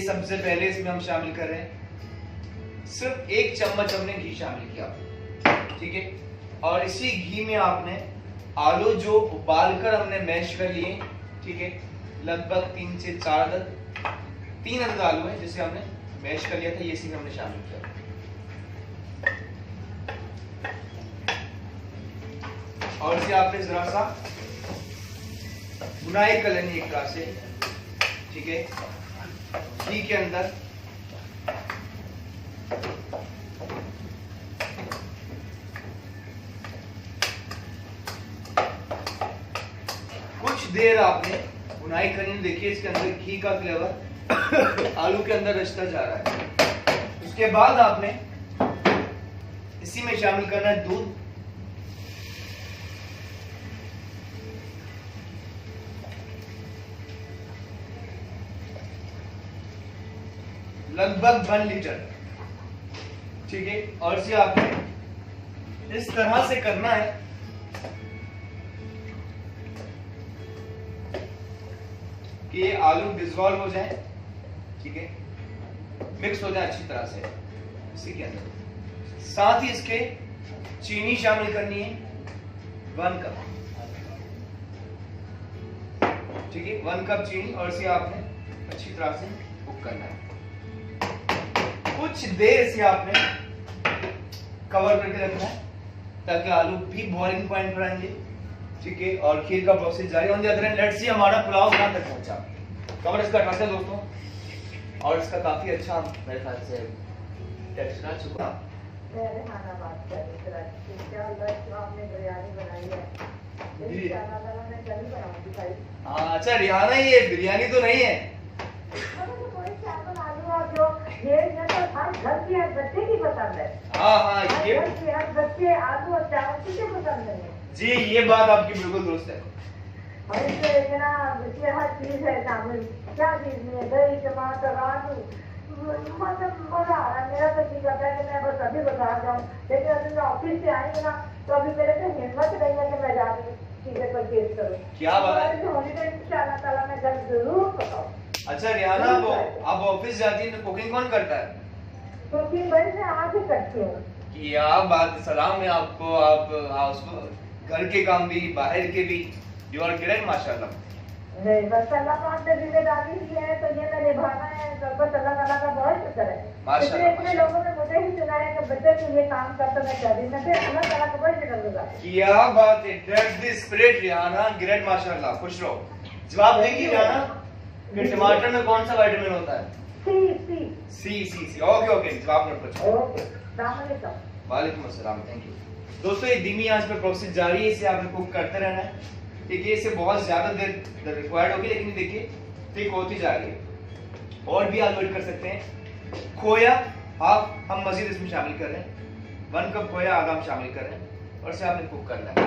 सबसे पहले इसमें हम शामिल कर रहे हैं, सिर्फ 1 चम्मच हमने घी शामिल किया, ठीक है। और इसी घी में आपने आलू जो उबालकर हमने मैश कर लिए, ठीक है, लगभग 3 से 4 अदद, 3 अदद आलू है जिसे हमने मैश कर लिया था, ये इसी में हमने शामिल किया। और इसे आपने जरा सा बुनाई कर लेनी एक तरह से, ठीक है, घी के अंदर। कुछ देर आपने बुनाई करनी, देखिए इसके अंदर घी का फ्लेवर आलू के अंदर रचता जा रहा है। उसके बाद आपने इसी में शामिल करना है दूध, लगभग 1 लीटर, ठीक है। और इसे आपने इस तरह से करना है कि ये आलू डिसॉल्व हो जाए, ठीक है, मिक्स हो जाए अच्छी तरह से इसी के अंदर। साथ ही इसके चीनी शामिल करनी है 1 कप, ठीक है, 1 कप चीनी। और इसे आपने अच्छी तरह से कुक करना है। कुछ देर इसे आपने कवर करके रखना है ताकि आलू भी बॉइलिंग पॉइंट पर आएंगे, ठीक है। और खीर का प्रोसेस जारी on the other and. Let's see हमारा पुलाव कहां तक पहुंचा। कवर इसका करते हैं दोस्तों, और इसका काफी अच्छा मेरे ख्याल से टेक्सचर आ चुका है। बात कर क्या आपने बिरयानी बनाई है? हाँ अच्छा रिहाना, ये बिरयानी तो नहीं है। ये तो हर घर की हर बच्चे की पसंद है। हाँ हाँ, ये हर बच्चे आलू और चावल किसे पसंद नहीं है? जी ये बात आपकी बिल्कुल दुरुस्त है। और इससे इतना हर चीज है शामिल, क्या चीज नहीं है? दही, टमाटर, आलू, मतलब मजा आ रहा है। मेरा तो जी करता है कि मैं बस अभी बाजार जाऊँ, लेकिन अभी मैं ऑफिस से आई हूँ ना, तो अभी मेरे से हिम्मत नहीं है कि मैं जाके चीजें परचेज करूँ। क्या बात है? हॉलीडे इंशाल्लाह ताला मैं घर जरूर बताऊँ। अच्छा रिहाना, आप ऑफिस जाती है तो कुकिंग कौन करता है? कुकिंग भाई मैं आज ही करती हूँ। क्या बात, सलाम है आपको। आप उसको घर के काम भी बाहर के भी, यू आर ग्रेट माशाल्लाह। नहीं बस अल्लाह पाक ने जिम्मेदारी दी है तो ये मैं निभाना है, तो बस अल्लाह ताला का बहुत शुक्र है। माशाल्लाह, इतने लोगों ने मुझे ही सुनाया कि बच्चे तू ये काम कर, तो मैं कर दी, मैं फिर अल्लाह ताला का बहुत शुक्रगुजार हूं। क्या बात है, that's the spirit Rihana, great माशाल्लाह। खुश रहो। जवाब देंगी रिहाना कि टमाटर में कौन सा विटामिन होता है? सी। ओके ओके, जवाब नोट कर। ओके, अस्सलाम वालेकुम। वालेकुम अस्सलाम, थैंक यू। दोस्तों ये धीमी आंच पर प्रोसेस जारी है, इसे आपने कुक करते रहना है, ठीक है। इसे बहुत ज्यादा देर रिक्वायर्ड होगी, लेकिन देखिए थिक होती जा रही है। और भी आप ऐड कर सकते हैं। खोया हाफ हम मजीद इसमें शामिल कर रहे हैं, 1 कप खोया आधा हम शामिल कर रहे हैं, और इसे आपने कुक करना है।